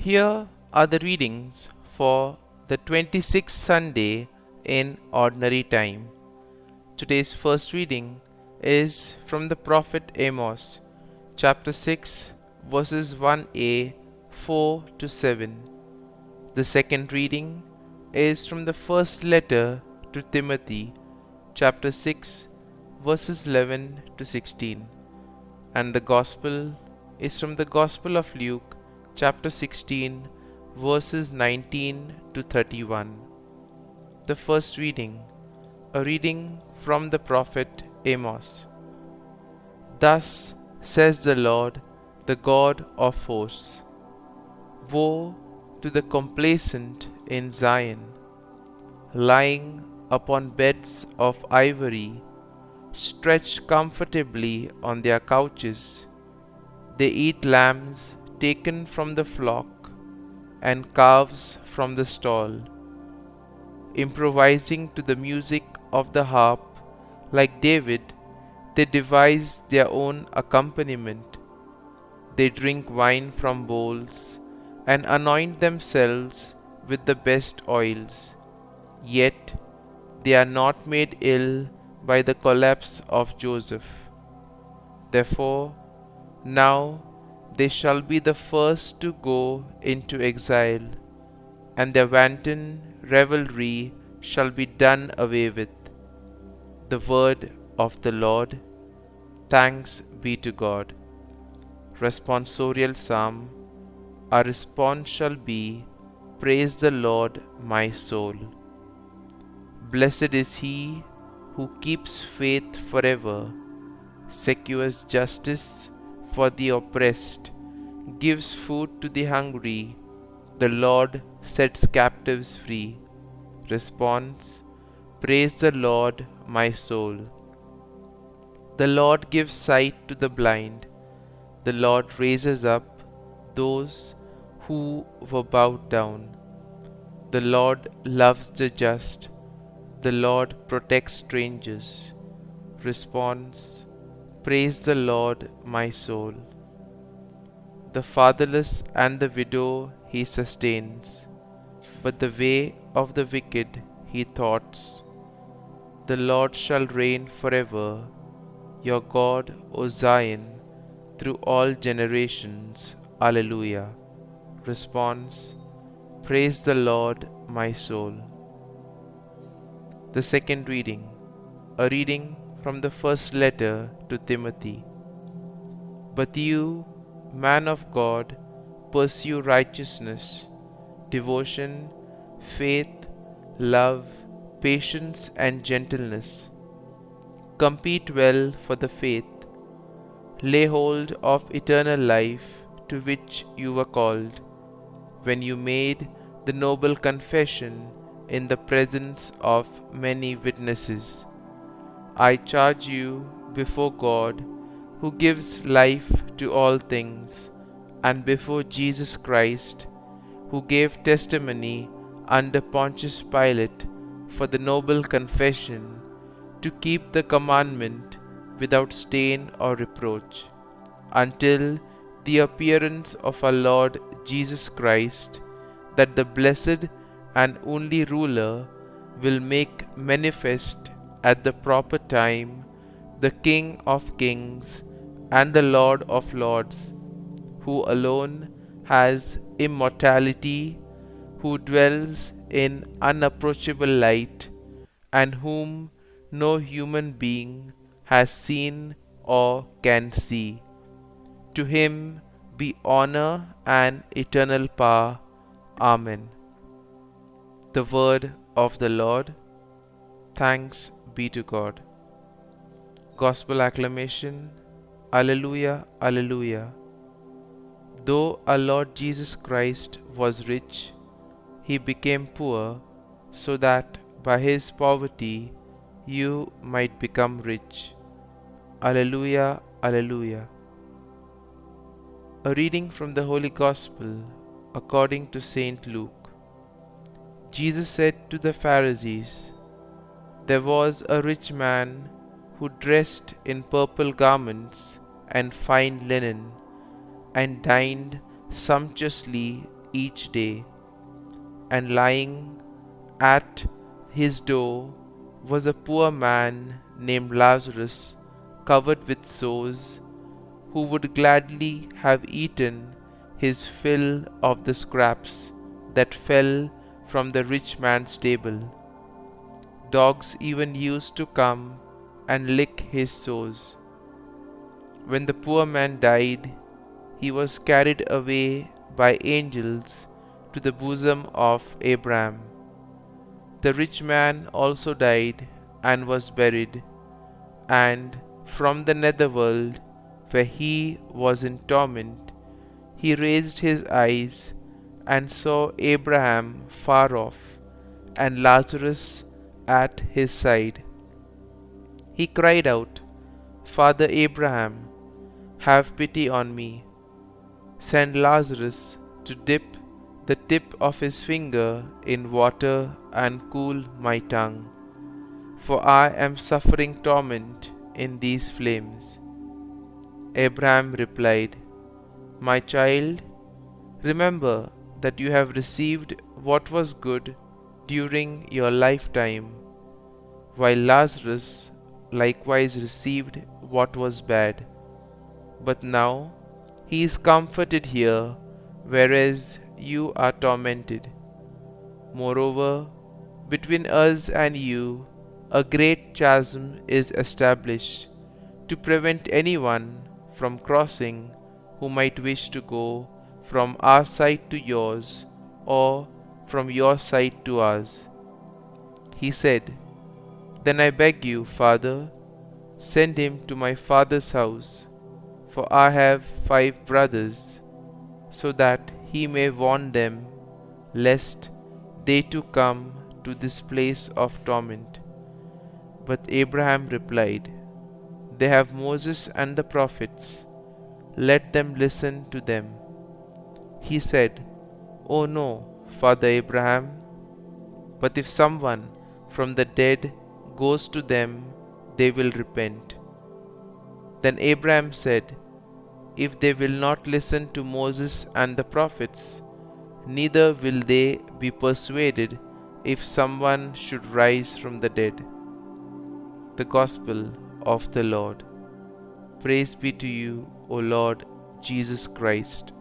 Here are the readings for the 26th Sunday in Ordinary Time. Today's first reading is from the prophet Amos, chapter 6, verses 1a 4 to 7. The second reading is from the first letter to Timothy, chapter 6, verses 11 to 16. And the Gospel is from the Gospel of Luke, chapter 16, verses 19 to 31. The first reading, a reading from the prophet Amos. Thus says the Lord, the God of hosts: Woe to the complacent in Zion, lying upon beds of ivory, stretched comfortably on their couches. They eat lambs taken from the flock and calves from the stall, improvising to the music of the harp. Like David, they devise their own accompaniment. They drink wine from bowls and anoint themselves with the best oils. Yet they are not made ill by the collapse of Joseph. Therefore, now they shall be the first to go into exile, and their wanton revelry shall be done away with. The word of the Lord. Thanks be to God. Responsorial Psalm. Our response shall be, Praise the Lord, my soul. Blessed is he who keeps faith forever, secures justice for the oppressed, gives food to the hungry. The Lord sets captives free. Response: Praise the Lord, my soul. The Lord gives sight to the blind. The Lord raises up those who were bowed down. The Lord loves the just. The Lord protects strangers. Response: Praise the Lord, my soul. The fatherless and the widow he sustains, but the way of the wicked he thwarts. The Lord shall reign forever, your God, O Zion, through all generations. Alleluia. Response: Praise the Lord, my soul. The second reading, a reading from the first letter to Timothy. But you, man of God, pursue righteousness, devotion, faith, love, patience, and gentleness. Compete well for the faith. Lay hold of eternal life to which you were called, when you made the noble confession in the presence of many witnesses. I charge you before God, who gives life to all things, and before Jesus Christ, who gave testimony under Pontius Pilate for the noble confession, to keep the commandment without stain or reproach, until the appearance of our Lord Jesus Christ, that the blessed and only ruler will make manifest at the proper time, the King of kings and the Lord of lords, who alone has immortality, who dwells in unapproachable light, and whom no human being has seen or can see. To him be honor and eternal power. Amen. The word of the Lord. Thanks be to God. Gospel acclamation. Alleluia, Alleluia. Though our Lord Jesus Christ was rich, he became poor, so that by his poverty you might become rich. Alleluia, Alleluia. A reading from the Holy Gospel according to Saint Luke. Jesus said to the Pharisees, There was a rich man who dressed in purple garments and fine linen, and dined sumptuously each day, and lying at his door was a poor man named Lazarus, covered with sores, who would gladly have eaten his fill of the scraps that fell from the rich man's table. Dogs even used to come and lick his sores. When the poor man died, he was carried away by angels to the bosom of Abraham. The rich man also died and was buried, and from the netherworld, where he was in torment, he raised his eyes and saw Abraham far off, and Lazarus at his side. He cried out, "Father Abraham, have pity on me. Send Lazarus to dip the tip of his finger in water and cool my tongue, for I am suffering torment in these flames." Abraham replied, "My child, remember that you have received what was good during your lifetime, while Lazarus likewise received what was bad. But now he is comforted here, whereas you are tormented. Moreover, between us and you a great chasm is established, to prevent anyone from crossing who might wish to go from our side to yours, or from your side to ours." He said, "Then I beg you, Father, send him to my father's house, for I have 5 brothers, so that he may warn them, lest they too come to this place of torment." But Abraham replied, "They have Moses and the prophets. Let them listen to them." He said, "Oh no, Father Abraham, but if someone from the dead goes to them, they will repent." Then Abraham said, "If they will not listen to Moses and the prophets, neither will they be persuaded if someone should rise from the dead." The Gospel of the Lord. Praise be to you, O Lord Jesus Christ.